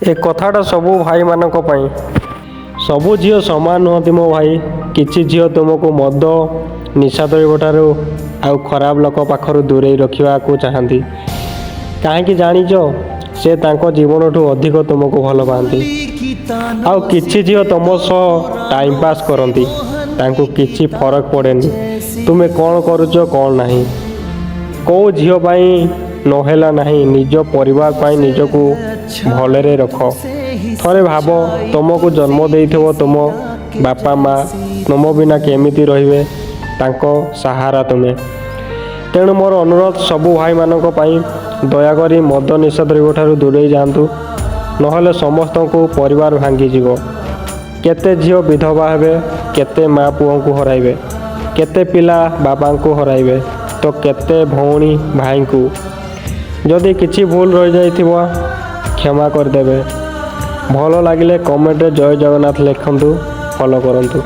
ଏ କଥାଟା ସବୁ ଭାଇମାନଙ୍କ ପାଇଁ। ସବୁ ଝିଅ ସମାନ ନୁହନ୍ତି ମୋ ଭାଇ। କିଛି ଝିଅ ତୁମକୁ ମଦ ନିଶା ଦ୍ରବ୍ୟଠାରୁ ଆଉ ଖରାପ ଲୋକ ପାଖରୁ ଦୂରେଇ ରଖିବାକୁ ଚାହାନ୍ତି। କାହିଁକି ଜାଣିଛ? ସେ ତାଙ୍କ ଜୀବନଠୁ ଅଧିକ ତୁମକୁ ଭଲ ପାଆନ୍ତି। ଆଉ କିଛି ଝିଅ ତୁମ ସହ ଟାଇମ୍ ପାସ୍ କରନ୍ତି। ତାଙ୍କୁ କିଛି ଫରକ ପଡ଼େନି ତୁମେ କ'ଣ କରୁଛ କ'ଣ ନାହିଁ। କେଉଁ ଝିଅ ପାଇଁ ନହେଲା ନାହିଁ ନିଜ ପରିବାର ପାଇଁ ନିଜକୁ ଭଲରେ ରଖ। ଥରେ ଭାବ ତୁମକୁ ଜନ୍ମ ଦେଇଥିବ ତୁମ ବାପା ମା ତୁମ ବିନା କେମିତି ରହିବେ? ତାଙ୍କ ସାହାରା ତୁମେ। ତେଣୁ ମୋର ଅନୁରୋଧ ସବୁ ଭାଇମାନଙ୍କ ପାଇଁ ଦୟାକରି ମଦ ନିଶା ଦ୍ରବ୍ୟଠାରୁ ଦୂରେଇ ଯାଆନ୍ତୁ। ନହେଲେ ସମସ୍ତଙ୍କୁ ପରିବାର ଭାଙ୍ଗିଯିବ। କେତେ ଝିଅ ବିଧବା ହେବେ, କେତେ ମା ପୁଅଙ୍କୁ ହରାଇବେ, କେତେ ପିଲା ବାବାଙ୍କୁ ହରାଇବେ ତ କେତେ ଭଉଣୀ ଭାଇଙ୍କୁ। ଯଦି କିଛି ଭୁଲ ରହିଯାଇଥିବ କ୍ଷମା କରିଦେବେ। ଭଲ ଲାଗିଲେ କମେଣ୍ଟରେ ଜୟ ଜଗନ୍ନାଥ ଲେଖନ୍ତୁ। ଫଲୋ କରନ୍ତୁ।